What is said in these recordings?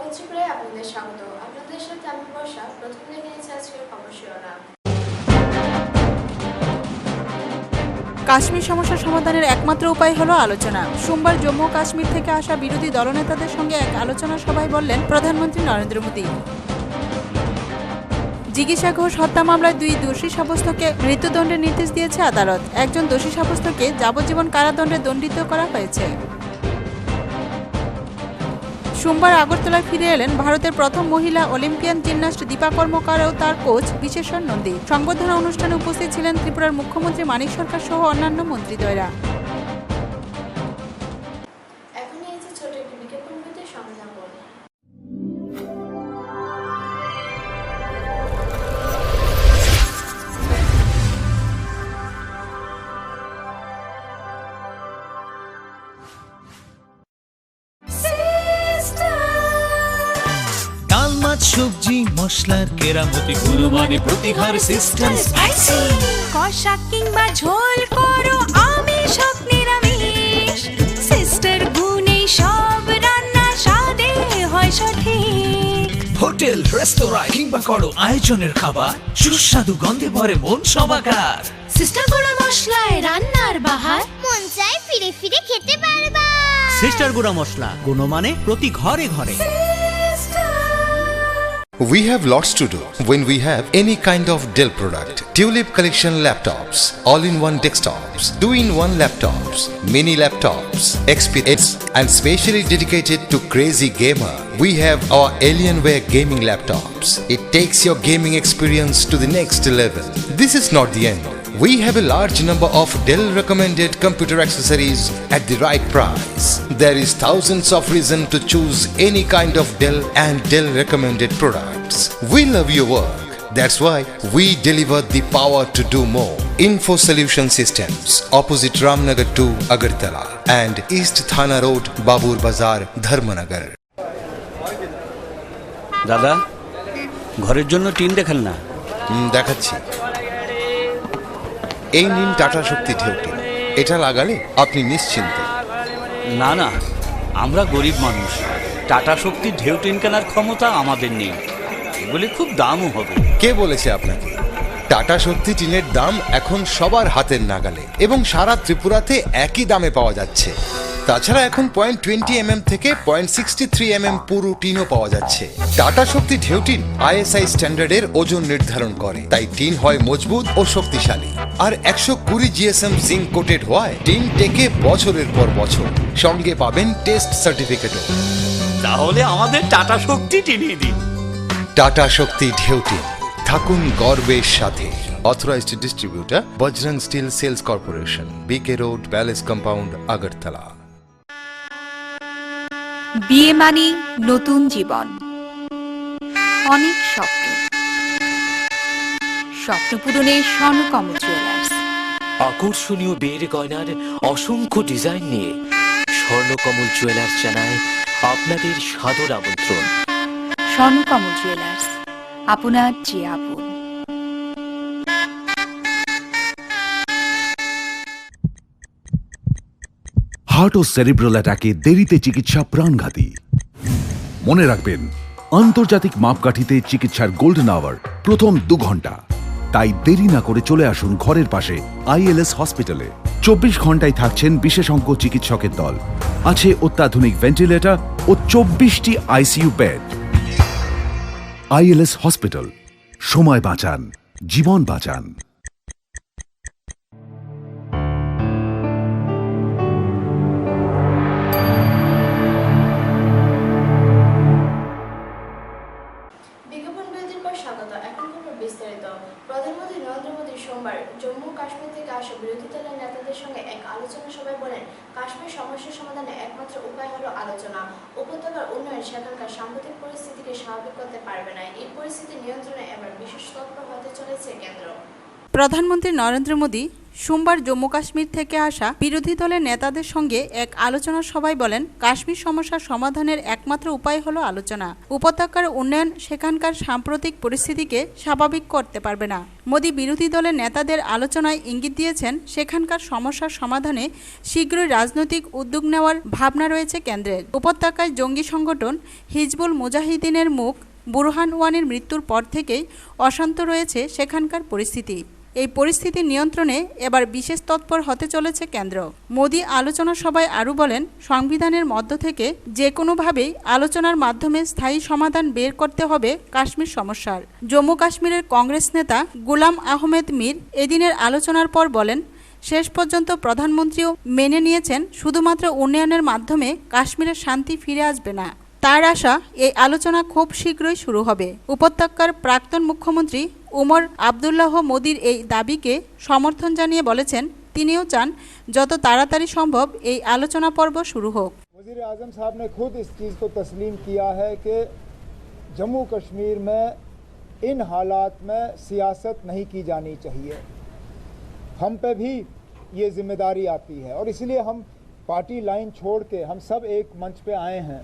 খবর ত্রিপুরায় আপনাদের স্বাগত। আপনাদের সাথে আমি বর্ষা। প্রথম দেখে নিচ্ছে আজকের খবর শিরোনাম। কাশ্মীর সমস্যা সমাধানের একমাত্র উপায় হলো আলোচনা। সোমবার জম্মু ও কাশ্মীর থেকে আসা বিরোধী দলনেতাদের সঙ্গে এক আলোচনা সভায় বললেন প্রধানমন্ত্রী নরেন্দ্র মোদী। জিজ্ঞাসা ঘোষ হত্যা মামলায় 2 দোষী সাব্যস্তকে মৃত্যুদণ্ডের নির্দেশ দিয়েছে আদালত। একজন দোষী সাব্যস্তকে যাবজ্জীবন কারাদণ্ডে দণ্ডিত করা হয়েছে। সোমবার আগরতলায় ফিরে এলেন ভারতের প্রথম মহিলা অলিম্পিয়ান জিমন্যাস্ট দীপা কর্মকার ও তার কোচ বিশেষণ নন্দী। সংবর্ধনা অনুষ্ঠানে উপস্থিত ছিলেন ত্রিপুরার মুখ্যমন্ত্রী মানিক সরকার সহ অন্যান্য মন্ত্রীদ্বয়রা। এখন নিয়েছে ছোট একটি বিজ্ঞাপন বিরতির সঙ্গে থাকুন। ডাল মাছ সবজি মশলার কেরামতি গুণমানে প্রতিহার সিস্টেম স্পাইসি কষা কিংবা ঝোল করো আমিষ হোক নিরামিষ সিস্টার গুণে সব রান্না স্বাদে হয় সঠিক। হোটেল রেস্তোরাঁ কিংবা করো আয়োজনের খাবার সুস্বাদু গন্ধে ভরে মন সবাকার। সিস্টার গুঁড়ো মশলায় রান্নার বাহার মন চায় ফিরে ফিরে খেতে পারবা। সিস্টার গুঁড়া মশলা গুণমানে প্রতি ঘরে ঘরে। We have lots to do when we have any kind of Dell product. Tulip collection laptops, all-in-one desktops, 2-in-1 laptops, mini laptops, XPS, and specially dedicated to crazy gamer. We have our Alienware gaming laptops. It takes your gaming experience to the next level. This is not the end. We have a large number of Dell recommended computer accessories at the right price. There is thousands of reasons to choose any kind of Dell and Dell recommended products. We love your work. That's why we deliver the power to do more. Info Solution Systems, opposite Ramnagar 2, Agartala, and East Thana Road, Babur Bazar, Dharmanagar. দাদা ঘরের জন্য tin দেখাল না। দেখাচ্ছি। এই নিন tata শক্তি ঢেউটি। এটা লাগালে আপনি নিশ্চিন্ত। না না, আমরা গরিব মানুষ, টাটা শক্তির ঢেউ টিন কেনার ক্ষমতা আমাদের নেই। এগুলি খুব দামও হবে। কে বলেছে আপনাকে? টাটা শক্তি টিনের দাম এখন সবার হাতের নাগালে এবং সারা ত্রিপুরাতে একই দামে পাওয়া যাচ্ছে। তাছাড়া এখন 0.20 থেকে 0.63 পুরো টিনও পাওয়া যাচ্ছে। টাটা শক্তি ঢেউ টিন ISI স্ট্যান্ডার্ডের ওজন নির্ধারণ করে, তাই টিন হয় মজবুত ও শক্তিশালী। আর 120 GSM জিঙ্ক কোটেড হওয়ায় টিন টেকে বছরের পর বছর। সঙ্গে পাবেন টেস্ট সার্টিফিকেটও। তাহলে আমাদের টাটা শক্তি টিনিয়ে দিন। টাটা শক্তি ঢেউ টিন, থাকুন গর্বের সাথে। Authorised distributor Bajrang steel sales corporation, BK road, palace compound, Agartala. বিয়ে মানে নতুন জীবন, অনেক স্বপ্ন, স্বপ্ন পূরণে স্বর্ণকমল জুয়েলার্স। আকর্ষণীয় বিয়ের গয়নার অসংখ্য ডিজাইন নিয়ে স্বর্ণকমল জুয়েলার্স জানায় আপনাদের সাদর আমন্ত্রণ। স্বর্ণকমল জুয়েলার্স, আপনার যে আপন। হার্ট ও সেরিব্রাল অ্যাটাকে দেরিতে চিকিৎসা প্রাণঘাতী। মনে রাখবেন, আন্তর্জাতিক মাপকাঠিতে চিকিৎসার গোল্ডেন আওয়ার প্রথম 2 ঘন্টা। তাই দেরি না করে চলে আসুন ঘরের পাশে ILS হসপিটালে। 24 ঘন্টায় থাকছেন বিশেষজ্ঞ চিকিৎসকের দল। আছে অত্যাধুনিক ভেন্টিলেটর ও 24টি ICU বেড। ILS হসপিটাল, সময় বাঁচান, জীবন বাঁচান। প্রধানমন্ত্রী নরেন্দ্র মোদী সোমবার জম্মু কাশ্মীর থেকে আসা বিরোধী দলের নেতাদের সঙ্গে এক আলোচনা সভায় বলেন, কাশ্মীর সমস্যা সমাধানে একমাত্র উপায় হলো আলোচনা। উপত্যকার উন্নয়ন সেখানকার সাম্প্রতিক পরিস্থিতিকে স্বাভাবিক করতে পারবে না। এই পরিস্থিতি নিয়ন্ত্রণে এবার বিশেষ তৎপর হতে চলেছে কেন্দ্র। প্রধানমন্ত্রী নরেন্দ্র মোদী সোমবার জম্মু কাশ্মীর থেকে আসা বিরোধী দলের নেতাদের সঙ্গে এক আলোচনা সভায় বলেন, কাশ্মীর সমস্যার সমাধানের একমাত্র উপায় হলো আলোচনা। উপত্যকার উন্নয়ন সেখানকার সাম্প্রতিক পরিস্থিতিকে স্বাভাবিক করতে পারবে না। মোদী বিরোধী দলের নেতাদের আলোচনায় ইঙ্গিত দিয়েছেন, সেখানকার সমস্যার সমাধানে শীঘ্রই রাজনৈতিক উদ্যোগ নেওয়ার ভাবনা রয়েছে কেন্দ্রের। উপত্যকায় জঙ্গি সংগঠন হিজবুল মুজাহিদিনের মুখ বুরহান ওয়ানির মৃত্যুর পর থেকেই অশান্ত রয়েছে সেখানকার পরিস্থিতি। এই পরিস্থিতি নিয়ন্ত্রণে এবার বিশেষ তৎপর হতে চলেছে কেন্দ্র। মোদী আলোচনা সভায় আরও বলেন, সংবিধানের মধ্য থেকে যে কোনোভাবেই আলোচনার মাধ্যমে স্থায়ী সমাধান বের করতে হবে কাশ্মীর সমস্যার। জম্মু কাশ্মীরের কংগ্রেস নেতা গুলাম আহমেদ মীর এদিনের আলোচনার পর বলেন, শেষ পর্যন্ত প্রধানমন্ত্রীও মেনে নিয়েছেন শুধুমাত্র উন্নয়নের মাধ্যমে কাশ্মীরের শান্তি ফিরে আসবে না। তার আশা, এই আলোচনা খুব শীঘ্রই শুরু হবে। উপত্যকার প্রাক্তন মুখ্যমন্ত্রী উমর আবদুল্লাহ মোদির এই দাবিকে সমর্থন জানিয়ে বলেছেন, তিনিও চান যত তাড়াতাড়ি সম্ভব এই আলোচনা পর্ব শুরু হোক। वज़ीर आज़म साहब ने खुद इस चीज़ को तस्लीम किया है कि जम्मू कश्मीर में इन हालात में सियासत नहीं की जानी चाहिए। हम पे भी ये जिम्मेदारी आती है और इसलिए हम पार्टी लाइन छोड़ के हम सब एक मंच पे आए हैं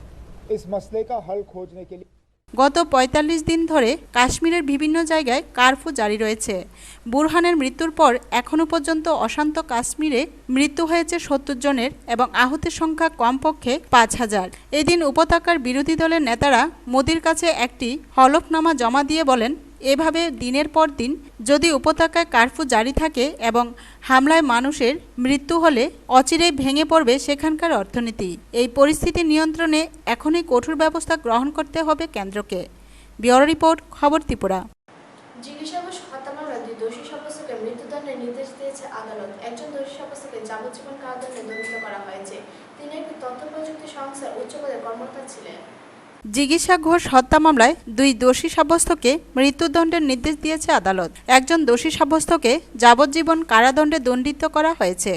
इस मसले का हल खोजने के लिए। গত ৪৫ দিন ধরে কাশ্মীরের বিভিন্ন জায়গায় কারফিউ জারি রয়েছে। বুরহানের মৃত্যুর পর এখনও পর্যন্ত অশান্ত কাশ্মীরে মৃত্যু হয়েছে ৭০ জনের এবং আহতের সংখ্যা কমপক্ষে ৫,০০০। এদিন উপত্যকার বিরোধী দলের নেতারা মোদির কাছে একটি হলফনামা জমা দিয়ে বলেন, এভাবে দিনের পর দিন যদি উপত্যকায় কারফিউ জারি থাকে এবং হামলায় মানুষের মৃত্যু হলে অচিরেই ভেঙে পড়বে সেখানকার অর্থনীতি। এই পরিস্থিতি নিয়ন্ত্রণে এখনই কঠোর ব্যবস্থা গ্রহণ করতে হবে কেন্দ্রকে। ব্যুরো রিপোর্ট, খবর ত্রিপুরা। জিজ্ঞাসাবাদ হত্যা মামলায় 2 দোষী সাব্যস্তকে মৃত্যুদণ্ডের নির্দেশ দিয়েছে আদালত। একজন দোষী সাব্যস্তকে যাবজ্জীবন কারাদণ্ডে দণ্ডিত করা হয়েছে। তিনি একটি তথ্য প্রযুক্তি সংস্থার উচ্চপদে কর্মরত ছিলেন। জিজ্ঞাসা ঘোষ হত্যা মামলায় 2 দোষী সাব্যস্তকে মৃত্যুদণ্ডের নির্দেশ দিয়েছে আদালত। একজন দোষী সাব্যস্তকে যাবজ্জীবন কারাদণ্ডে দণ্ডিত করা হয়েছে।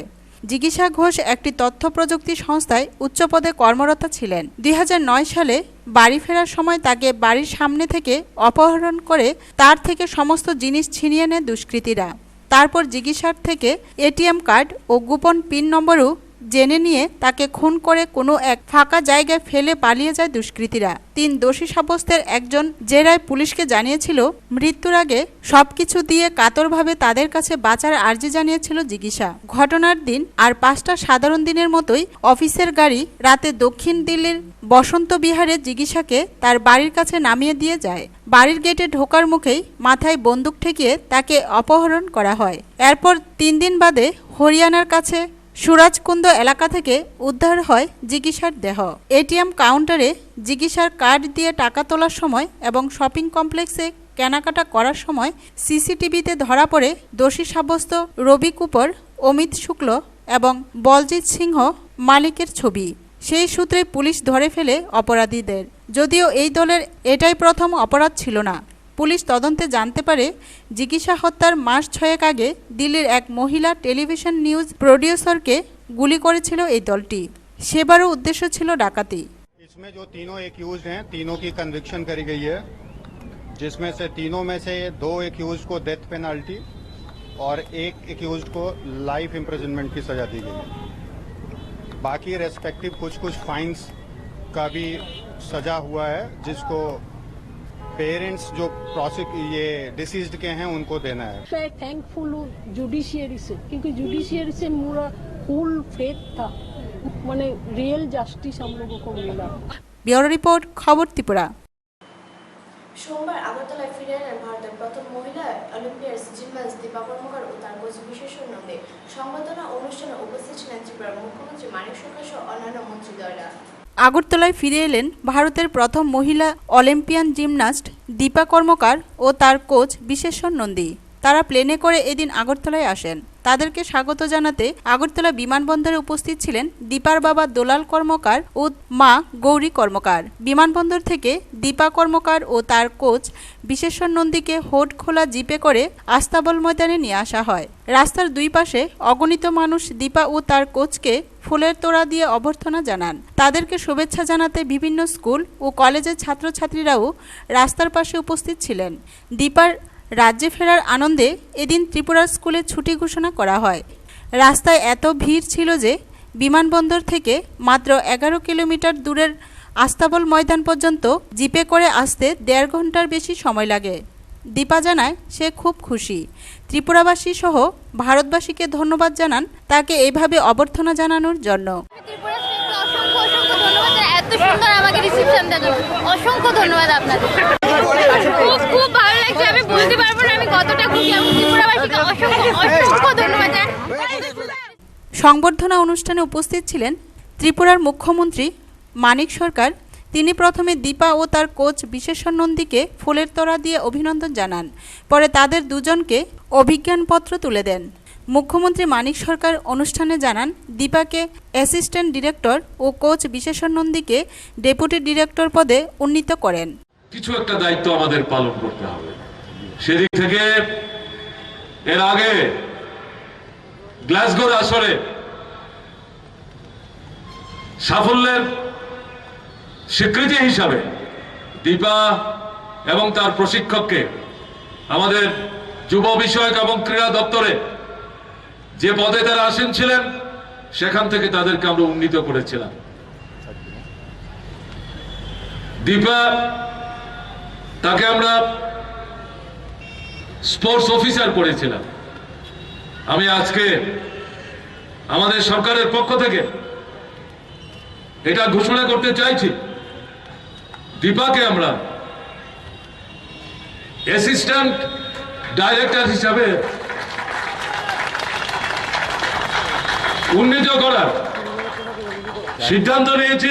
জিজ্ঞাসা ঘোষ একটি তথ্য প্রযুক্তি সংস্থায় উচ্চপদে কর্মরত ছিলেন। 2009 সালে বাড়ি ফেরার সময় তাকে বাড়ির সামনে থেকে অপহরণ করে তার থেকে সমস্ত জিনিস ছিনিয়ে নেয় দুষ্কৃতীরা। তারপর জিজ্ঞাসার থেকে এটিএম কার্ড ও গোপন পিন নম্বরও জেনে নিয়ে তাকে খুন করে কোনো এক ফাঁকা জায়গায় ফেলে পালিয়ে যায় দুষ্কৃতীরা। 3 দোষী সাব্যস্তের একজন জেরায় পুলিশকে জানিয়েছিল, মৃত্যুর আগে সবকিছু দিয়ে কাতরভাবে তাদের কাছে বাঁচার আর্জি জানিয়েছিল জিজ্ঞাসা। ঘটনার দিন আর 5টা সাধারণ দিনের মতোই অফিসের গাড়ি রাতে দক্ষিণ দিল্লির বসন্ত বিহারে জিজ্ঞাসাকে তার বাড়ির কাছে নামিয়ে দিয়ে যায়। বাড়ির গেটে ঢোকার মুখেই মাথায় বন্দুক ঠেকিয়ে তাকে অপহরণ করা হয়। এরপর 3 দিন বাদে হরিয়ানার কাছে সুরাজকুন্দ এলাকা থেকে উদ্ধার হয় জিজ্ঞাসার দেহ। এটিএম কাউন্টারে জিজ্ঞাসার কার্ড দিয়ে টাকা তোলার সময় এবং শপিং কমপ্লেক্সে কেনাকাটা করার সময় সিসিটিভিতে ধরা পড়ে দোষী সাব্যস্ত রবি কুপর, অমিত শুক্ল এবং বলজিৎ সিংহ মালিকের ছবি। সেই সূত্রে পুলিশ ধরে ফেলে অপরাধীদের। যদিও এই দলের এটাই প্রথম অপরাধ ছিল না। পুলিশ তদন্তে জানতে পারে, জিজ্ঞাসা হত্যার মাস 6 আগে দিল্লির এক মহিলা টেলিভিশন নিউজ প্রডিউসারকে গুলি করেছিল এই দলটি। সেবারও উদ্দেশ্য ছিল ডাকাতি। इसमें जो तीनों एक्यूज्ड हैं, तीनों की कन्विक्शन करी गई है, जिसमें से तीनों में से 2 एक्यूज्ड को डेथ पेनल्टी और 1 एक्यूज्ड को लाइफ इम्प्रिजनमेंट की सजा दी गई है। बाकी रेस्पेक्टिव कुछ फाइन्स का भी सजा हुआ है, जिसको पेरेंट्स जो ये डिसीज्ड के हैं उनको देना है। मैं थैंकफुल हूँ जुडिशियरी से, क्योंकि जुडिशियरी से मेरा फुल फेथ था, माने रियल जस्टिस हम लोगों को मिला। ব্যুরো রিপোর্ট, খবর ত্রিপুরা। সোমবার আগরতলায় ফিরে এলেন ভারতের প্রথম মহিলা অলিম্পিয়ার জিমন্যাস্ট দীপা কর্মকার ও তার কোচ বিশেষানন্দে। সংবর্ধনা অনুষ্ঠানে উপস্থিত ছিলেন ত্রিপুরার মুখ্যমন্ত্রী মানিক সরকার সহ অন্যান্য মন্ত্রীদ্বয়রা। আগরতলায় ফিরে এলেন ভারতের প্রথম মহিলা অলিম্পিয়ান জিমন্যাস্ট দীপা কর্মকার ও তার কোচ বিশেষণ নন্দী। তারা প্লেনে করে এদিন আগরতলায় আসেন। তাদেরকে স্বাগত জানাতে আগরতলা বিমানবন্দরে উপস্থিত ছিলেন দীপার বাবা দোলাল কর্মকার ও মা গৌরী কর্মকার। বিমানবন্দর থেকে দীপা কর্মকার ও তার কোচ বিশেষণ নন্দীকে হোড খোলা জিপে করে আস্তাবল ময়দানে নিয়ে আসা হয়। রাস্তার 2 পাশে অগণিত মানুষ দীপা ও তার কোচকে ফুলের তোড়া দিয়ে অভ্যর্থনা জানান। তাদেরকে শুভেচ্ছা জানাতে বিভিন্ন স্কুল ও কলেজের ছাত্রছাত্রীরাও রাস্তার পাশে উপস্থিত ছিলেন। দীপার রাজ্যে ফেরার আনন্দে এদিন ত্রিপুরার স্কুলে ছুটি ঘোষণা করা হয়। রাস্তায় এত ভিড় ছিল যে বিমানবন্দর থেকে মাত্র 11 কিলোমিটার দূরের আস্তাবল ময়দান পর্যন্ত জিপে করে আসতে 1.5 ঘন্টার বেশি সময় লাগে। দীপা জানায় সে খুব খুশি। ত্রিপুরাবাসী সহ ভারতবাসীকে ধন্যবাদ জানান তাকে এইভাবে অভ্যর্থনা জানানোর জন্য। এত সুন্দর আমাকে রিসেপশন দেন, অসংখ্য ধন্যবাদ আপনাদের। খুব ভালো লাগছে, আমি বলতে পারবো না আমি কতটা খুশি। আমি ত্রিপুরাবাসীকে অসংখ্য ধন্যবাদ জানাই। সংবর্ধনা অনুষ্ঠানে উপস্থিত ছিলেন ত্রিপুরার মুখ্যমন্ত্রী মানিক সরকার। তিনি প্রথমে দীপা ও তার কোচ বিশেষণ নন্দীকে ফুলের তোড়া দিয়ে অভিনন্দন জানান। পরে তাদের দুজনকে অভিজ্ঞানপত্র তুলে দেন। মুখ্যমন্ত্রী মানিক সরকার অনুষ্ঠানে জানান দীপাকে অ্যাসিস্ট্যান্ট ডিরেক্টর ও কোচ বিশেষণ নন্দীকে ডেপুটি ডিরেক্টর পদে উন্নীত করেন। কিছু একটা দায়িত্ব আমাদের পালন করতে হবে। সেদিক থেকে এর আগে গ্লাসগোর আসরে সাফল্যের স্বীকৃতি হিসাবে দীপা এবং তার প্রশিক্ষককে আমাদের যুব বিষয়ক এবং ক্রীড়া দপ্তরে যে পদে তারা আসীন ছিলেন সেখান থেকে তাদেরকে আমরা উন্নীত করেছিলাম। দীপা তাকে আমরা স্পোর্টস অফিসার করেছিলাম। আমি আজকে আমাদের সরকারের পক্ষ থেকে এটা ঘোষণা করতে চাইছি, দীপাকে আমরা অ্যাসিস্ট্যান্ট ডাইরেক্টর হিসাবে উন্নীত করার সিদ্ধান্ত নিয়েছি।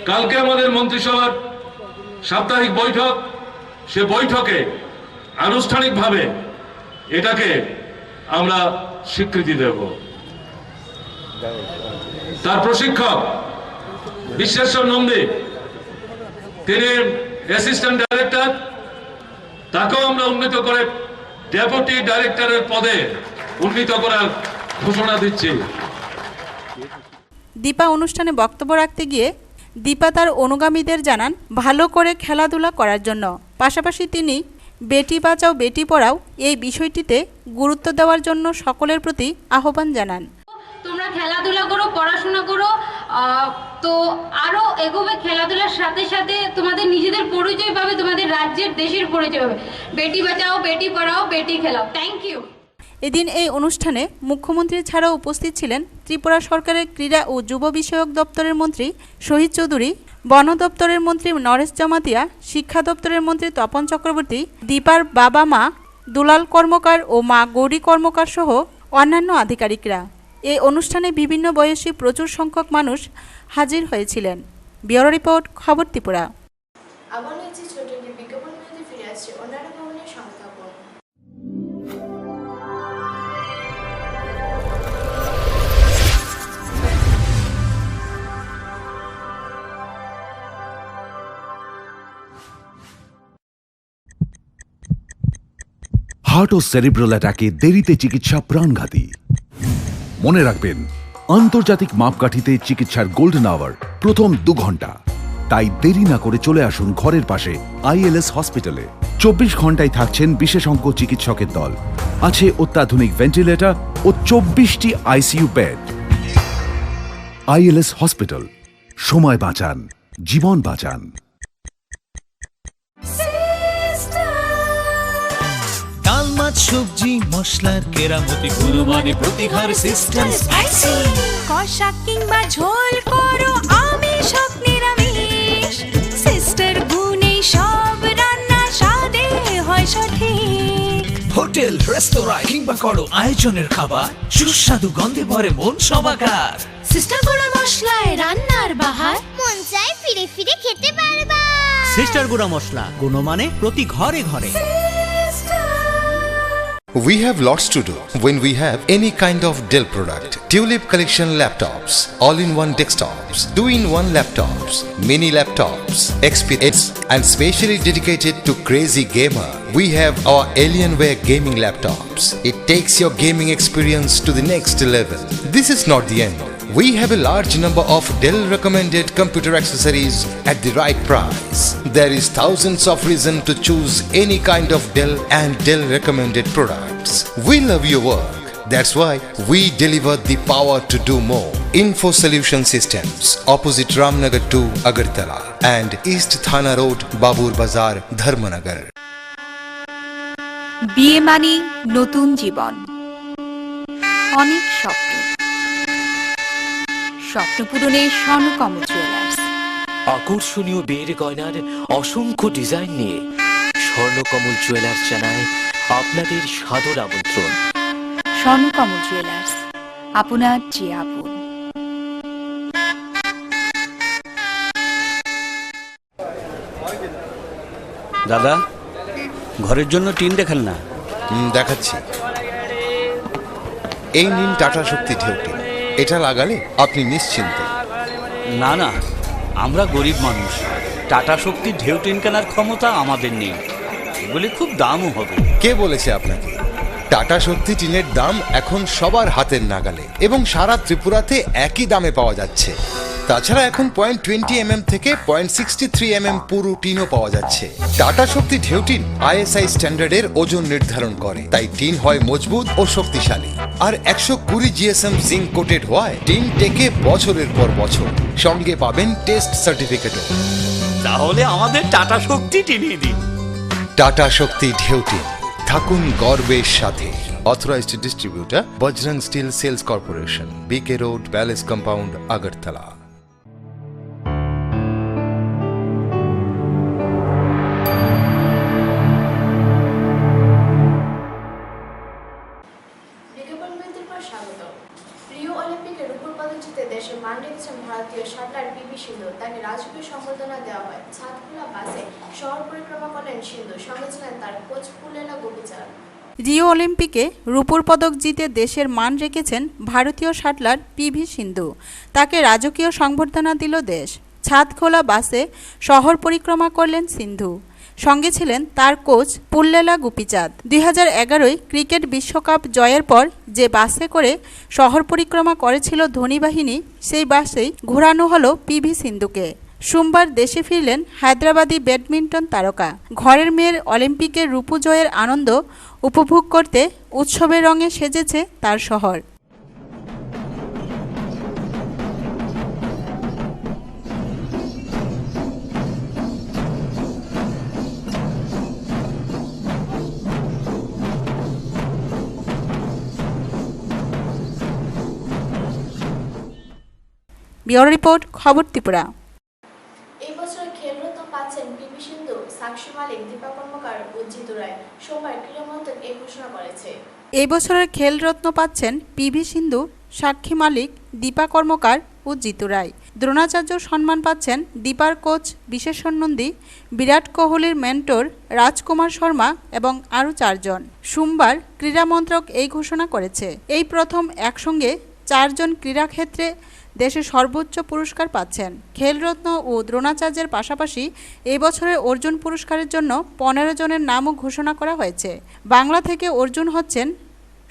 কালকে আমাদের মন্ত্রিসভার সাপ্তাহিক বৈঠক, সে বৈঠকে আনুষ্ঠানিকভাবে এটাকে আমরা স্বীকৃতি দেব। তার প্রশিক্ষক বিশ্বেশ্বর নন্দী, তিনি অ্যাসিস্ট্যান্ট ডাইরেক্টর, তাকেও আমরা উন্নীত করে ডেপুটি ডাইরেক্টরের পদে উন্নীত করার ঘোষণা দিচ্ছি। দীপা অনুষ্ঠানে বক্তব্য রাখতে গিয়ে দীপা তার অনুগামীদের জানান ভালো করে খেলাধুলা করার জন্য। পাশাপাশি তিনি বেটি বাঁচাও বেটি পড়াও এই বিষয়টিতে গুরুত্ব দেওয়ার জন্য সকলের প্রতি আহ্বান জানান। তোমরা খেলাধুলা করো, পড়াশোনা করো, তো আরো এগোবে। খেলাধুলার সাথে সাথে তোমাদের নিজেদের পরিচয় পাবে, তোমাদের রাজ্যের দেশের পরিচয় পাবে। বেটি বাঁচাও বেটি পড়াও বেটি খেলাও। Thank you. এদিন এই অনুষ্ঠানে মুখ্যমন্ত্রী ছাড়াও উপস্থিত ছিলেন ত্রিপুরা সরকারের ক্রীড়া ও যুব বিষয়ক দপ্তরের মন্ত্রী শহীদ চৌধুরী, বন দপ্তরের মন্ত্রী নরেশ জামাতিয়া, শিক্ষা দপ্তরের মন্ত্রী তপন চক্রবর্তী, দীপার বাবা মা দুলাল কর্মকার ও মা গৌরী কর্মকার সহ অন্যান্য আধিকারিকরা। এই অনুষ্ঠানে বিভিন্ন বয়সী প্রচুর সংখ্যক মানুষ হাজির হয়েছিলেন। ব্যুরো রিপোর্ট, খবর ত্রিপুরা। আবার নিচ্ছি ছোট একটি বিজ্ঞাপন বিরতি, ফিরে আসছে অন্যান্য খবরের সঙ্গে থাকুন। হার্ট ও সেরিব্রাল অ্যাটাকে দেরিতে চিকিৎসা প্রাণঘাতী। মনে রাখবেন, আন্তর্জাতিক মাপকাঠিতে চিকিৎসার গোল্ডেন আওয়ার প্রথম 2 ঘন্টা। তাই দেরি না করে চলে আসুন ঘরের পাশে ILS হসপিটালে। 24 ঘন্টায় থাকছেন বিশেষজ্ঞ চিকিৎসকের দল। আছে অত্যাধুনিক ভেন্টিলেটর ও 24টি ICU বেড। ILS হসপিটাল, সময় বাঁচান, জীবন বাঁচান। ডাল মাছ সবজি মশলার কেরামতি গুণমানে প্রতিঘার সিস্টেম স্পাইসি। কষা কিংবা ঝোল করো আমিষ হোক নিরামিষ, সিস্টার গুণে সব রান্না স্বাদে হয় সঠিক। হোটেল রেস্তোরাঁ কিংবা করো আয়োজনের খাবার, সুস্বাদু গন্ধে ভরে মন সবাকার। সিস্টার গুঁড়া মশলায় রান্নার বাহার, মন চাই ফিরে ফিরে খেতে পারবা। সিস্টার গুঁড়া মশলা, গুণমানে প্রতি ঘরে ঘরে। We have lots to do when we have any kind of Dell product. Tulip collection laptops, all-in-one desktops, 2-in-1 laptops, mini laptops, XPS, and specially dedicated to crazy gamer. We have our Alienware gaming laptops. It takes your gaming experience to the next level. This is not the end. we have a large number of Dell recommended computer accessories at the right price. There is thousands of reasons to choose any kind of Dell and Dell recommended products. We love your work. That's why we deliver the power to do more. Info Solution Systems, opposite Ramnagar 2, Agartala, and East Thana Road, Babur Bazar, Dharmanagar. বিয়ে মানে নতুন জীবন, অনেক স্বপ্ন, স্বপ্ন পূরণে Swarnakamal jewellers. আকর্ষণীয় বিয়ের গয়নার অসংখ্য ডিজাইন নিয়ে স্বর্ণকমল জুয়েলার্স জানায় আপনাদের সাদর আমন্ত্রণ। স্বর্ণকমল জুয়েলার্স, আপনার যে আপন। দাদা, ঘরের জন্য টিন দেখাল না? দেখাচ্ছি। এই নিন টাটা শক্তি ঢেউটি, এটা লাগালে আপনি নিশ্চিন্ত। না না, আমরা গরিব মানুষ, টাটা শক্তির ঢেউ টিন কেনার ক্ষমতা আমাদের নেই, এগুলি খুব দামও হবে। কে বলেছে আপনাকে? টাটা শক্তি টিনের দাম এখন সবার হাতের নাগালে এবং সারা ত্রিপুরাতে একই দামে পাওয়া যাচ্ছে। তাছাড়া এখন 0.20 থেকে 0.63 পুরো টিনও পাওয়া যাচ্ছে। টাটা শক্তি ঢেউ টিন ISI স্ট্যান্ডার্ডের ওজন নির্ধারণ করে, তাই টিন হয় মজবুত ও শক্তিশালী। আর 120 GSM জিঙ্ক কোটেড হওয়ায় টিন টেকে বছরের পর বছর। সঙ্গে পাবেন টেস্ট সার্টিফিকেটও। তাহলে আমাদের টাটা শক্তি টিনই দিন। টাটা শক্তি ঢেউ টিন, থাকুন গর্বের সাথে। Authorised distributor Bajrang steel sales corporation, BK road, palace compound, Agartala. দেশের মান রেখেছেন ভারতীয় শাটলার PV সিন্ধু। তাকে রাজকীয় সম্বর্ধনা দেওয়া হয়। ছাদখোলা বাসে শহর পরিক্রমা করলেন সিন্ধু, সঙ্গে ছিলেন তার কোচ পুল্লেলা গোপীচাঁদ। রিও অলিম্পিকে রূপোর পদক জিতে দেশের মান রেখেছেন ভারতীয় শাটলার PV সিন্ধু। তাকে রাজকীয় সংবর্ধনা দিল দেশ। ছাদখোলা বাসে শহর পরিক্রমা করলেন সিন্ধু, সঙ্গে ছিলেন তার কোচ পুল্লেলা গোপীচাঁদ। 2011 ক্রিকেট বিশ্বকাপ জয়ের পর যে বাসে করে শহর পরিক্রমা করেছিল ধোনি বাহিনী, সেই বাসেই ঘোরানো হলো PV সিন্ধুকে। সোমবার দেশে ফিরলেন হায়দ্রাবাদি ব্যাডমিন্টন তারকা। ঘরের মেয়ের অলিম্পিকের রূপো জয়ের আনন্দ উপভোগ করতে উৎসবের রঙে সেজেছে তার শহর। ব্যুরো রিপোর্ট, খবর ত্রিপুরা। এই বছর খেলরত্ন পাচ্ছেন PV সিন্ধু, সাক্ষী মালিক, দীপা কর্মকার ও জিতু রায়। সোমবার ক্রীড়া মন্ত্রক এই ঘোষণা করেছে। এই বছরের খেলরত্ন পাচ্ছেন PV সিন্ধু, সাক্ষী মালিক, দীপা কর্মকার ও জিতু রায়। দ্রোণাচার্য সম্মান পাচ্ছেন দীপার কোচ বিশেষণ নন্দী, বিরাট কোহলির মেন্টর রাজকুমার শর্মা এবং আরও 4 জন। সোমবার ক্রীড়া মন্ত্রক এই ঘোষণা করেছে। এই প্রথম একসঙ্গে 4 জন ক্রীড়াক্ষেত্রে দেশের সর্বোচ্চ পুরস্কার পাচ্ছেন। খেলরত্ন ও দ্রোণাচার্যের পাশাপাশি এই বছরের অর্জুন পুরস্কারের জন্য 15 জনের নামও ঘোষণা করা হয়েছে। বাংলা থেকে অর্জুন হচ্ছেন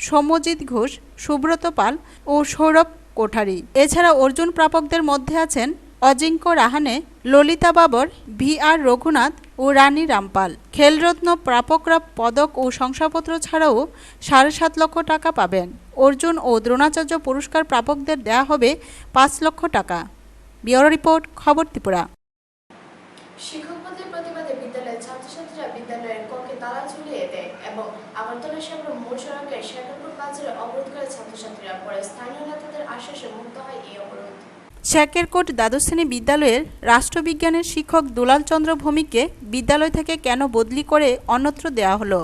সৌম্যজিৎ ঘোষ, সুব্রত পাল ও সৌরভ কোঠারি। এছাড়া অর্জুন প্রাপকদের মধ্যে আছেন অজিঙ্ক্য রাহানে, ললিতা বাবর, VR রঘুনাথ ও রানী রামপাল। খেলরত্ন প্রাপকরা পদক ও শংসাপত্র ছাড়াও 7.5 লক্ষ টাকা পাবেন। অর্জুন ও দ্রোণাচার্য পুরস্কার প্রাপকদের দেয়া হবে 5 লক্ষ টাকা। ব্যুরো রিপোর্ট, খবর ত্রিপুরা। শিক্ষক পদের প্রতিবাদে বিদ্যালয়ের ছাত্রছাত্রীরা বিদ্যালয়ের কক্ষে তালা ঝুলিয়ে দেয় এবং আগরতলা শহরের মূল সড়কের শেখরপুর বাজারে অবরোধ করে ছাত্রছাত্রীরা। পরে স্থানীয় নেতাদের আশ্বাসে মুক্ত হয় এই অবরোধ। শেকেরকোট দ্বাদশ শ্রেণী বিদ্যালয়ের রাষ্ট্রবিজ্ঞানের শিক্ষক দুলাল চন্দ্র ভৌমিককে বিদ্যালয় থেকে কেন বদলি করে অন্যত্র দেওয়া হলো?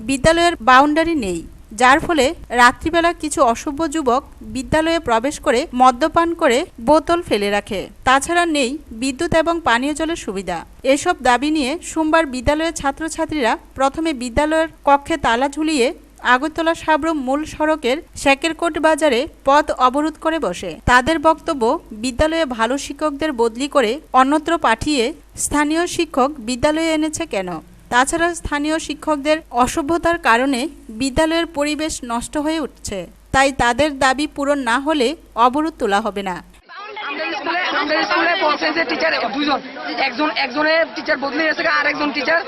বিদ্যালয়ের বাউন্ডারি নেই, যার ফলে রাত্রিবেলা কিছু অসভ্য যুবক বিদ্যালয়ে প্রবেশ করে মদ্যপান করে বোতল ফেলে রাখে। তাছাড়া নেই বিদ্যুৎ এবং পানীয় জলের সুবিধা। এসব দাবি নিয়ে সোমবার বিদ্যালয়ের ছাত্রছাত্রীরা প্রথমে বিদ্যালয়ের কক্ষে তালা ঝুলিয়ে আগরতলা সাবরুম মূল সড়কের শেকেরকোট বাজারে পথ অবরোধ করে বসে। তাদের বক্তব্য, বিদ্যালয়ে ভালো শিক্ষকদের বদলি করে অন্যত্র পাঠিয়ে স্থানীয় শিক্ষক বিদ্যালয়ে এনেছে কেন? তাছাড়া স্থানীয় শিক্ষকদের অসভ্যতার কারণে বিদ্যালয়ের পরিবেশ নষ্ট হয়ে উঠছে। তাই তাদের দাবি পূরণ না হলে অবরোধ তোলা হবে না। আমাদের স্কুলে বলছেন যে টিচার দুইজন, একজনের টিচার বদলে গেছে আর একজন টিচার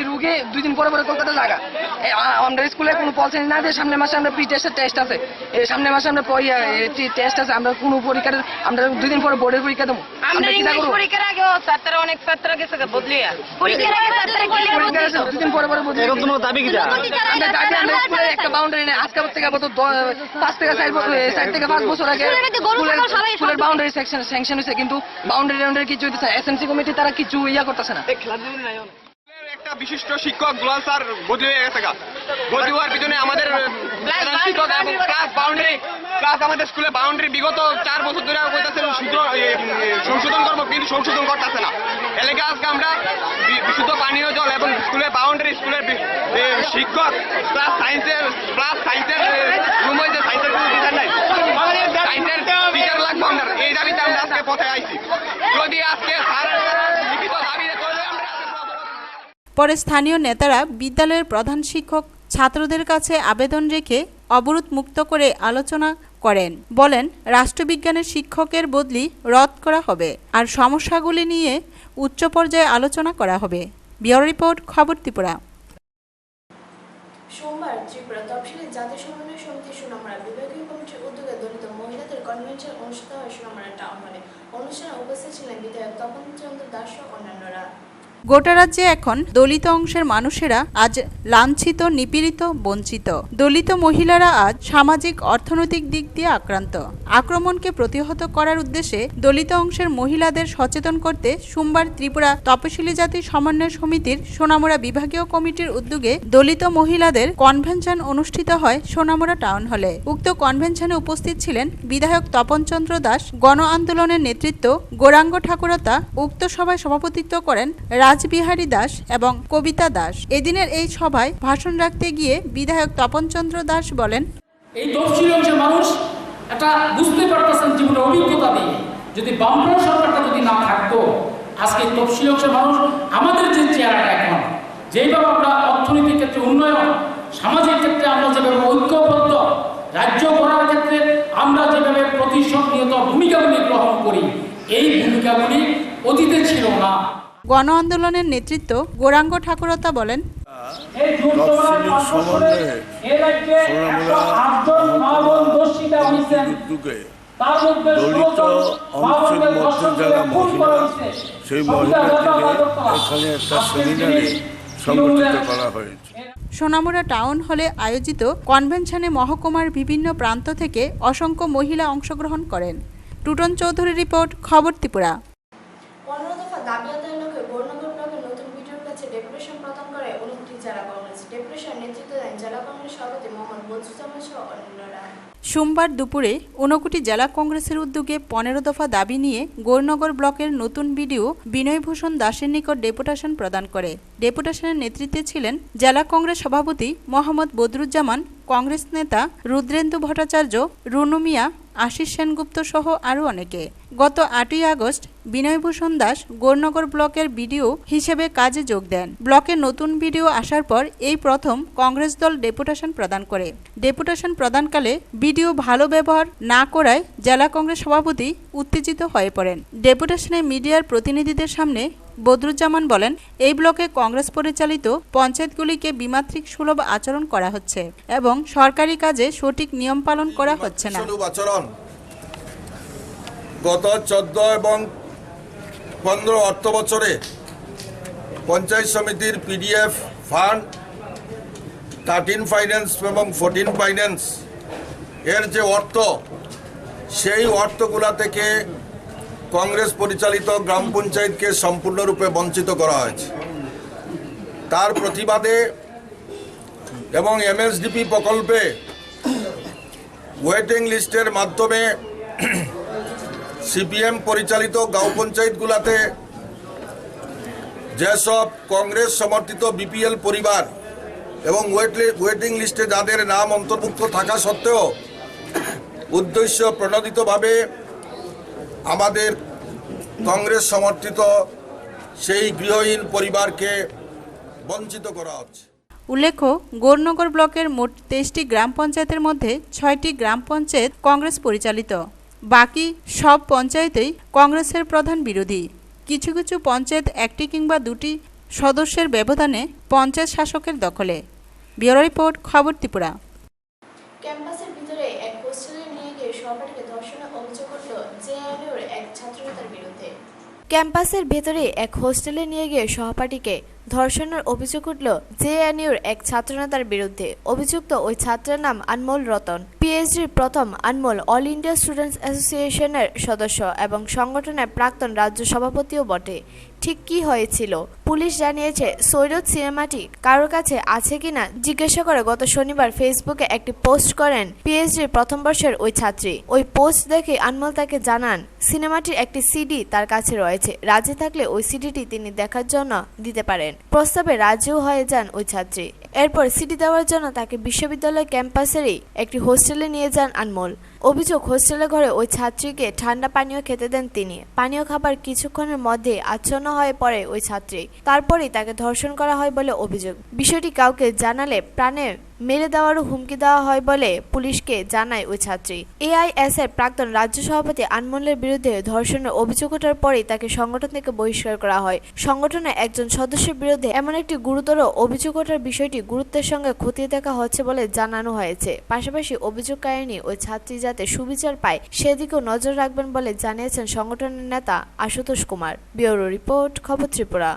রুগী 2 দিন পরে কলকাতা জায়গা। আমাদের স্কুলে কোনো পলসেন্স না দিয়ে সামনের মাসে আমরা প্রি টেস্টের টেস্ট আছে, সামনের মাসে আমরা টেস্ট আছে, আমরা কোনো পরীক্ষা আমরা 2 দিন পরে বোর্ডের পরীক্ষা দেবো। আমরা কি করব? পরীক্ষার আগে ছাত্ররা অনেক ছাত্র গেছে বদলিয়া, পরীক্ষার আগে ছাত্ররা গেলে 2 দিন পরে বদলে। এরকম কোনো দাবি কি? আমরা দাবি আমরা স্কুলে একটা বাউন্ডারি নেই। আজকে থেকে গত 5 থেকে 5 বছর আগে স্কুলের বাউন্ডারি স্যাংশন হয়েছে, কিন্তু বাউন্ডারি কিছু হইতেছে। এসএমসি কমিটি তারা কিছু করতেছে না। একটা বিশিষ্ট শিক্ষক দুলাল স্যার বদলি হয়ে গেছে, বদলি হওয়ার পিছনে আমাদের শিক্ষক এবং ক্লাস আমাদের স্কুলে বাউন্ডারি বিগত 4 বছর ধরে কইতাছেন সংশোধন করবো, কিন্তু সংশোধন করতেছে না। এলাকা আজকে আমরা বিশুদ্ধ পানীয় জল এবং স্কুলের বাউন্ডারি, স্কুলের শিক্ষক প্লাস সায়েন্সের রুম হয়েছে, সায়েন্সের কোনো টিচার নাই, সায়েন্সের টিচার লাগবে আমরা। এই দাবিতে আমরা আজকে পথে আইছি। যদি আজকে স্যার লিখিত দাবি পরে স্থানীয় নেতারা বিদ্যালয়ের প্রধান শিক্ষক ছাত্রদের কাছে আবেদন রেখে অবরোধ মুক্ত করে আলোচনা করেন। বলেন, রাষ্ট্রবিজ্ঞানের শিক্ষকের বদলি রদ করা হবে আর সমস্যাগুলি নিয়ে উচ্চ পর্যায়ে আলোচনা করা হবে। ব্যুরো রিপোর্ট, খবর ত্রিপুরা। সোমবার ত্রিপুরা তফসিলি জাতীয় সমন্বয় সমিতি সোনামুড়া বিভাগীয় কমিটির উদ্যোগে দলিত মহিলাদের কনভেনশন অনুষ্ঠিত হয় সোনামুড়া টাউন হলে। অনুষ্ঠানে উপস্থিত ছিলেন বিধায়ক তপন চন্দ্র দাস ও অন্যান্যরা। গোটা রাজ্যে এখন দলিত অংশের মানুষেরা আজ লাঞ্ছিত, নিপীড়িত, বঞ্চিত। দলিত মহিলারা আজ সামাজিক অর্থনৈতিক দিক দিয়ে আক্রান্ত। আক্রমণকে প্রতিহত করার উদ্দেশ্যে দলিত অংশের মহিলাদের সচেতন করতে সোমবার ত্রিপুরা তপশিলি জাতি সমন্বয় সমিতির সোনামুড়া বিভাগীয় কমিটির উদ্যোগে দলিত মহিলাদের কনভেনশন অনুষ্ঠিত হয় সোনামুড়া টাউন হলে। উক্ত কনভেনশনে উপস্থিত ছিলেন বিধায়ক তপন চন্দ্র দাস, গণ আন্দোলনের নেতৃত্ব গৌরাঙ্গ ঠাকুরতা। উক্ত সভায় সভাপতিত্ব করেন রাজবিহারী দাস এবং কবিতা দাস। এদিনের এই সভায় ভাষণ রাখতে গিয়ে বিধায়ক তপন চন্দ্র দাস বলেন, এই তফসিলি অংশের মানুষ এটা বুঝতে পারতেছেন জীবনের অভিজ্ঞতা দিয়ে, যদি বামফ্রন্ট সরকারটা যদি না থাকতো আজকে তফসিলি অংশের মানুষ আমাদের যে চেহারাটা এখন, যেভাবে আমরা অর্থনৈতিক ক্ষেত্রে উন্নয়ন, সামাজিক ক্ষেত্রে আমরা যেভাবে ঐক্যবদ্ধ, রাজ্য গড়ার ক্ষেত্রে আমরা যেভাবে প্রতিশোধ ভূমিকাগুলি গ্রহণ করি, এই ভূমিকাগুলি অতীতে ছিল না। গণ আন্দোলনের নেতৃত্ব গৌরাঙ্গ ঠাকুরতা বলেন, দলিত অংশের মধ্যে যারা মহিলা, সেই মহিলাদেরকে এখানে একটা সেমিনারে সংগঠিত করা হয়েছে। সোনামুড়া টাউন হলে আয়োজিত কনভেনশনে মহকুমার বিভিন্ন প্রান্ত থেকে অসংখ্য মহিলা অংশগ্রহণ করেন। টুটন চৌধুরী রিপোর্ট, খবর ত্রিপুরা। 15 দফা দাবি আদায়ের লক্ষ্যে গৌরনগর ব্লকের নতুন ভিডিওর কাছে ডেপুটেশন প্রদান করে 29 জেলা কংগ্রেস। ডেপুটেশন নেতৃত্ব দেন জেলা কংগ্রেস সভাপতি মোহাম্মদ বদরুজ্জামান সহ অন্যান্যরা। সোমবার দুপুরে 59 জেলা কংগ্রেসের উদ্যোগে 15 দফা দাবি নিয়ে গৌরনগর ব্লকের নতুন ভিডিও বিনয়ভূষণ দাসের নিকট ডেপুটেশন প্রদান করে। ডেপুটেশনের নেতৃত্বে ছিলেন জেলা কংগ্রেস সভাপতি মোহাম্মদ বদরুজ্জামান, কংগ্রেস নেতা রুদ্রেন্দু ভট্টাচার্য, রুনু মিয়া, আশিস সেনগুপ্ত সহ আরও অনেকে। গত 8ই আগস্ট বিনয়ভূষণ দাস গৌরনগর ব্লকের বিডিও হিসেবে কাজে যোগ দেন। ব্লকে নতুন বিডিও আসার পর এই প্রথম কংগ্রেস দল ডেপুটেশন প্রদান করে। ডেপুটেশন প্রদানকালে বিডিও ভালো ব্যবহার না করায় জেলা কংগ্রেস সভাপতি উত্তেজিত হয়ে পড়েন। ডেপুটেশনে মিডিয়ার প্রতিনিধিদের সামনে বদরুজ্জামান বলেন, এই ব্লকে কংগ্রেস পরিচালিত পঞ্চায়েতগুলিকে বিমাত্রিক সুলভ আচরণ করা হচ্ছে এবং সরকারি কাজে সঠিক নিয়ম পালন করা হচ্ছে না। আচরণ গত 14 এবং 15 অর্থ বছরে পঞ্চায়েত সমিতির পিডিএফ ফান্ড, 13 ফাইন্যান্স এবং 14 ফাইন্যান্স এর যে অর্থ, সেই অর্থগুলা থেকে কংগ্রেস পরিচালিত গ্রাম পঞ্চায়েতকে সম্পূর্ণরূপে বঞ্চিত করা হয়েছে। তার প্রতিবাদে এবং এমএসডিপি প্রকল্পে ওয়েটিং লিস্টের মাধ্যমে সিপিএম পরিচালিত গাঁও পঞ্চায়েতগুলোতে যেসব কংগ্রেস সমর্থিত বিপিএল পরিবার এবং ওয়েটিং লিস্টে যাদের নাম অন্তর্ভুক্ত থাকা সত্ত্বেও উদ্দেশ্য প্রণোদিতভাবে আমাদের কংগ্রেস সমর্থিত সেই গৃহহীন পরিবারকে বঞ্চিত করা হচ্ছে। উল্লেখ্য, গৌরনগর ব্লকের মোট 23টি গ্রাম পঞ্চায়েতের মধ্যে 6টি গ্রাম পঞ্চায়েত কংগ্রেস পরিচালিত। বাকি সব পঞ্চায়েতেই কংগ্রেসের প্রধান বিরোধী। কিছু কিছু পঞ্চায়েত একটি কিংবা দুটি সদস্যের ব্যবধানে পঞ্চায়েত শাসকের দখলে। ব্যুরো রিপোর্ট, খবর ত্রিপুরা। ক্যাম্পাসের ভিতরে এক হোস্টেলে নিয়ে গিয়ে সহপাঠীকে ধর্ষণের অভিযোগ উঠল জেএনইউর এক ছাত্রনেতার বিরুদ্ধে। ক্যাম্পাসের ভেতরে এক হোস্টেলে নিয়ে গিয়ে সহপাঠীকে ধর্ষণের অভিযোগ উঠল জেএনইউর এক ছাত্রনেতার বিরুদ্ধে। অভিযুক্ত ওই ছাত্রের নাম আনমোল রতন। পিএইচডির প্রথম আনমোল অল ইন্ডিয়া স্টুডেন্টস অ্যাসোসিয়েশনের সদস্য এবং সংগঠনের প্রাক্তন রাজ্য সভাপতিও বটে। ঠিক কি হয়েছিল? পুলিশ জানিয়েছে, সৈয়দ সিনেমাটি কারোর কাছে আছে কিনা জিজ্ঞাসা করে গত শনিবার ফেসবুকে একটি পোস্ট করেন পিএইচডির প্রথম বর্ষের ওই ছাত্রী। ওই পোস্ট দেখে আনমোল তাকে জানান সিনেমাটির একটি সিডি তার কাছে রয়েছে, রাজি থাকলে ওই সিডিটি তিনি দেখার জন্য দিতে পারেন। প্রস্তাবে রাজিও হয়ে যান ওই ছাত্রী। এরপর সিডি দেওয়ার জন্য তাকে বিশ্ববিদ্যালয় ক্যাম্পাসেরই একটি হোস্টেলে নিয়ে যান আনমোল। অভিযোগ, হোস্টেলের ঘরে ওই ছাত্রীকে ঠান্ডা পানীয় খেতে দেন তিনি। পানীয় খাবার কিছুক্ষণের মধ্যে আচ্ছন্ন হয়ে পড়ে ওই ছাত্রী। তারপরেই তাকে ধর্ষণ করা হয় বলে অভিযোগ। বিষয়টি কাউকে জানালে প্রাণে মেরে দেওয়ারও হুমকি দেওয়া হয় বলে পুলিশকে জানায় ওই ছাত্রী। এআইএস এর প্রাক্তন রাজ্য সভাপতি আনমোলের বিরুদ্ধে ধর্ষণের অভিযোগ ওঠার পরেই তাকে সংগঠন থেকে বহিষ্কার করা হয়। সংগঠনের একজন সদস্যের বিরুদ্ধে এমন একটি গুরুতর অভিযোগ ওঠার বিষয়টি গুরুত্বের সঙ্গে খতিয়ে দেখা হচ্ছে বলে জানানো হয়েছে। পাশাপাশি অভিযোগকারিণী ওই ছাত্রী যাতে সুবিচার পায় সেদিকেও নজর রাখবেন বলে জানিয়েছেন সংগঠনের নেতা আশুতোষ কুমার। ব্যুরো রিপোর্ট, খবর ত্রিপুরা।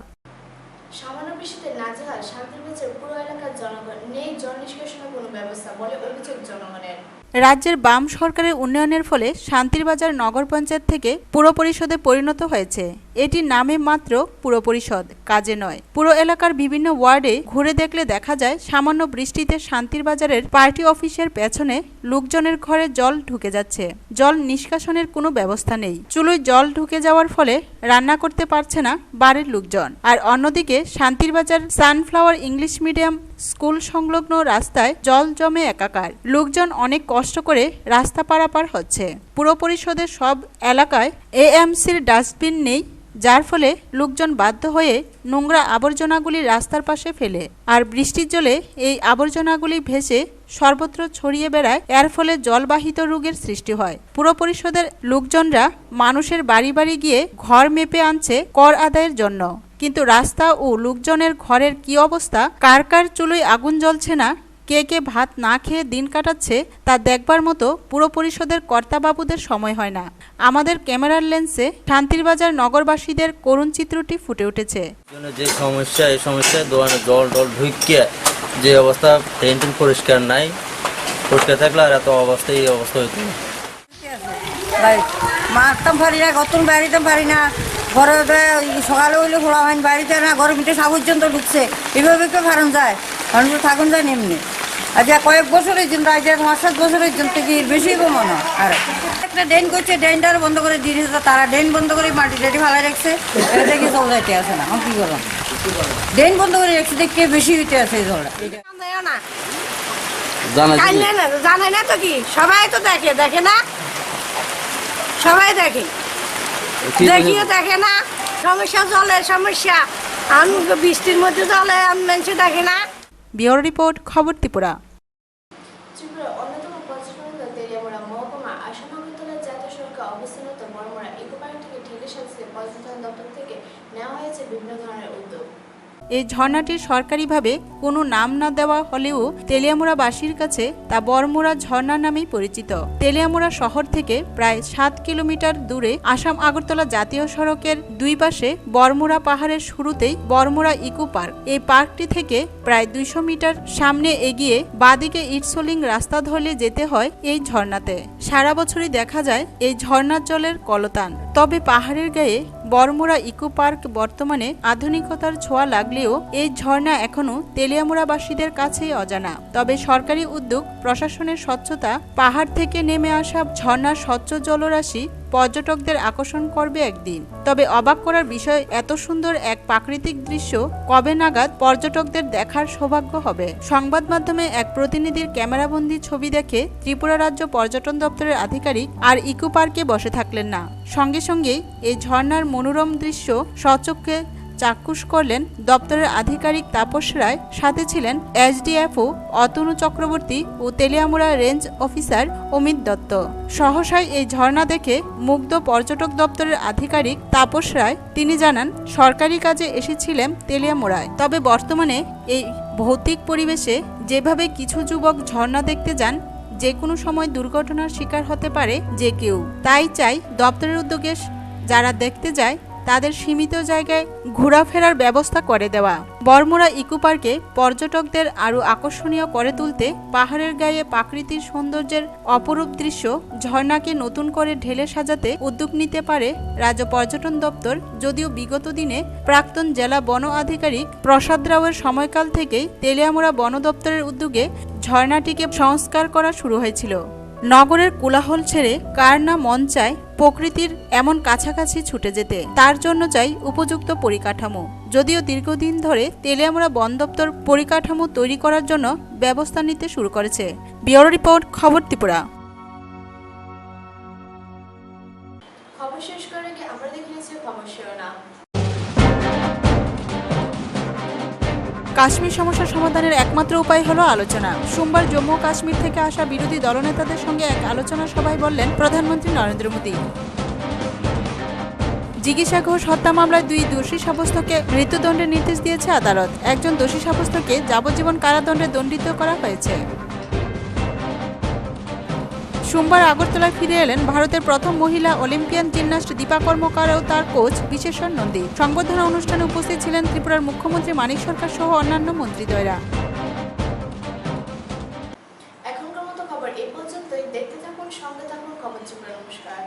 সামান্য বৃষ্টিতে নাজেহাল শান্তিরবাজার পুরো এলাকার জনগণ, নেই জল নিষ্কাশনের কোনো ব্যবস্থা বলে অভিযোগ জনগণের। রাজ্যের বাম সরকারের উন্নয়নের ফলে শান্তিরবাজার নগর পঞ্চায়েত থেকে পুর পরিষদে পরিণত হয়েছে। এটি নামে মাত্র পুর পরিষদ, কাজে নয়। পুরো এলাকার বিভিন্ন ওয়ার্ডে ঘুরে দেখলে দেখা যায় সামান্য বৃষ্টিতে শান্তিরবাজারের পার্টি অফিসের পেছনে লোকজনের ঘরে জল ঢুকে যাচ্ছে। জল নিষ্কাশনের কোনো ব্যবস্থা নেই। চুলোয় জল ঢুকে যাওয়ার ফলে রান্না করতে পারছে না বাড়ির লোকজন। আর অন্যদিকে Shantirbazar sunflower English medium school সংলগ্ন রাস্তায় জল জমে একাকার। লোকজন অনেক কষ্ট করে রাস্তা পারাপার হচ্ছে। পুর পরিষদের সব এলাকায় এএমসির ডাস্টবিন নেই, যার ফলে লোকজন বাধ্য হয়ে নোংরা আবর্জনাগুলি রাস্তার পাশে ফেলে। আর বৃষ্টির জলে এই আবর্জনাগুলি ভেসে সর্বত্র ছড়িয়ে বেড়ায়। এর ফলে জলবাহিত রোগের সৃষ্টি হয়। পুর পরিষদের লোকজনরা মানুষের বাড়ি বাড়ি গিয়ে ঘর মেপে আনছে কর আদায়ের জন্য। কিন্তু রাস্তা ও লোকজনের ঘরের কি অবস্থা, কার কার চুলোয় আগুন জ্বলছে না, কে কে ভাত না খেয়ে দিন কাটাচ্ছে, তা দেখবার মতো পুর পরিষদের কর্তাবাবুদের সময় হয় না। আমাদের ক্যামেরার লেন্সে শান্তিরবাজার নগরবাসীদের করুণ চিত্রটি ফুটে উঠেছে। যে সমস্যা, এই সমস্যায় দোকানে জল ঢুকিয়ে যে অবস্থা, ট্রেন পরিষ্কার নাই। পরিষ্কার থাকলে আর এত অবস্থা, এই অবস্থা হইতো না। মারতাম পারি না, কত বাড়িতে পারি না, ঘরে সকালে হইলে খোলা হয় বাড়িতে না, ঘরের ভিতরে সা পর্যন্ত ঢুকছে। এভাবে কেউ ফারণ যায়, মানুষ থাকুন যায় এমনি। আচ্ছা কয়েক বছরের জন্য, আজ 5-7 বছরের জন্য থেকে বেশি মনে হয়। আর একটা ড্রেন করছে, ড্রেনটার বন্ধ করে দিয়ে দিয়েছে। তারা ড্রেন বন্ধ করে মাটি টাটি ফালাই রাখছে, এটা দেখে জল যাইতে আসে না। আমি কি করলাম, ড্রেন বন্ধ করে রাখছে দেখে বেশি হইতে আছে এই জলটা। জানে না তো কি, সবাই তো দেখে, দেখে না সবাই দেখে, দেখিও দেখে না। সমস্যা জলের সমস্যা, আমি বৃষ্টির মধ্যে জলে মানুষ দেখে না। ব্যুরো রিপোর্ট, খবর ত্রিপুরা। ত্রিপুরার অন্যতম পর্যটন তেলিয়ামুড়া মহকুমা আসানগরতলা জাতীয় সড়কে অবস্থানত বর্মরা ইকো পার্ক থেকে ঠেলে সাজতে পর্যটন দপ্তর থেকে নেওয়া হয়েছে বিভিন্ন ধরনের উদ্যোগ। এই ঝর্ণাটির সরকারিভাবে কোনো নাম না দেওয়া হলেও তেলিয়ামুড়াবাসীর কাছে তা বর্মরা ঝর্ণা নামেই পরিচিত। তেলিয়ামুড়া শহর থেকে প্রায় 7 কিলোমিটার দূরে আসাম আগরতলা জাতীয় সড়কের দুই পাশে বর্মরা পাহাড়ের শুরুতেই বর্মরা ইকো পার্ক। এই পার্কটি থেকে প্রায় 200 মিটার সামনে এগিয়ে বাঁদিকে ইটসোলিং রাস্তা ধরলে যেতে হয় এই ঝর্ণাতে। সারা বছরই দেখা যায় এই ঝর্ণার জলের কলতান। তবে পাহাড়ের গায়ে বর্মরা ইকো পার্ক বর্তমানে আধুনিকতার ছোঁয়া লাগলেও এই ঝর্ণা এখনো তেলিয়ামুড়াবাসীদের কাছেই অজানা। তবে সরকারি উদ্যোগ, প্রশাসনের স্বচ্ছতা, পাহাড় থেকে নেমে আসা ঝর্ণার স্বচ্ছ জলরাশি পর্যটকদের আকর্ষণ করবে একদিন। তবে অবাক করার বিষয়, এত সুন্দর এক প্রাকৃতিক দৃশ্য কবে নাগাদ পর্যটকদের দেখার সৌভাগ্য হবে। সংবাদ মাধ্যমে এক প্রতিনিধির ক্যামেরাবন্দি ছবি দেখে ত্রিপুরা রাজ্য পর্যটন দপ্তরের আধিকারিক আর ইকো পার্কে বসে থাকলেন না। সঙ্গে সঙ্গেই এই ঝর্ণার মনোরম দৃশ্য স্বচক্ষে চাক্ষুষ করলেন দপ্তরের আধিকারিক তাপস রায়, সাথে ছিলেন এসডিএফও অতনু চক্রবর্তী ও তেলিয়ামুড়া রেঞ্জ অফিসার অমিত দত্ত। সহসাই এই ঝর্ণা দেখে মুগ্ধ পর্যটক দপ্তরের আধিকারিক তাপস রায়। তিনি জানান, সরকারি কাজে এসেছিলেন তেলিয়ামুড়ায়, তবে বর্তমানে এই ভৌতিক পরিবেশে যেভাবে কিছু যুবক ঝর্ণা দেখতে যান, যে কোনো সময় দুর্ঘটনার শিকার হতে পারে যে কেউ। তাই চাই দপ্তরের উদ্যোগে যারা দেখতে যায় তাদের সীমিত জায়গায় ঘোরাফেরার ব্যবস্থা করে দেওয়া। বরমুড়া ইকো পার্কে পর্যটকদের আরও আকর্ষণীয় করে তুলতে পাহাড়ের গায়ে প্রাকৃতিক সৌন্দর্যের অপরূপ দৃশ্য ঝর্ণাকে নতুন করে ঢেলে সাজাতে উদ্যোগ নিতে পারে রাজ্য পর্যটন দপ্তর। যদিও বিগত দিনে প্রাক্তন জেলা বন আধিকারিক প্রসাদ রাওয়ের সময়কাল থেকেই তেলিয়ামুড়া বন দপ্তরের উদ্যোগে ঝর্ণাটিকে সংস্কার করা শুরু হয়েছিল। নগরের কোলাহল ছেড়ে কার না মন চায় প্রকৃতির এমন কাছাকাছি ছুটে যেতে, তার জন্য চাই উপযুক্ত পরিকাঠামো। যদিও দীর্ঘদিন ধরে তেলিয়ামুড়া বন দপ্তর পরিকাঠামো তৈরি করার জন্য ব্যবস্থা নিতে শুরু করেছে। ব্যুরো রিপোর্ট, খবর ত্রিপুরা। খবর শেষ করে গিয়ে আমরা দেখে নিচ্ছি খবর শিরোনাম। কাশ্মীর সমস্যা সমাধানের একমাত্র উপায় হলো আলোচনা। সোমবার জম্মু ও কাশ্মীর থেকে আসা বিরোধী দলনেতাদের সঙ্গে এক আলোচনা সভায় বললেন প্রধানমন্ত্রী নরেন্দ্র মোদী। জিজ্ঞাসা ঘোষ হত্যা মামলায় 2 দোষী সাব্যস্তকে মৃত্যুদণ্ডের নির্দেশ দিয়েছে আদালত। একজন দোষী সাব্যস্তকে যাবজ্জীবন কারাদণ্ডে দণ্ডিত করা হয়েছে। সোমবার আগরতলায় ফিরে এলেন ভারতের প্রথম মহিলা অলিম্পিয়ান জিমন্যাস্ট দীপা কর্মকার ও তার কোচ বিশেষণ নন্দী। সংবর্ধনা অনুষ্ঠানে উপস্থিত ছিলেন ত্রিপুরার মুখ্যমন্ত্রী মানিক সরকার সহ অন্যান্য মন্ত্রীদ্বয়রা। এখনকার মতো খবর এই পর্যন্তই। দেখতে থাকুন, সঙ্গে থাকুন খবর ত্রিপুরা। নমস্কার।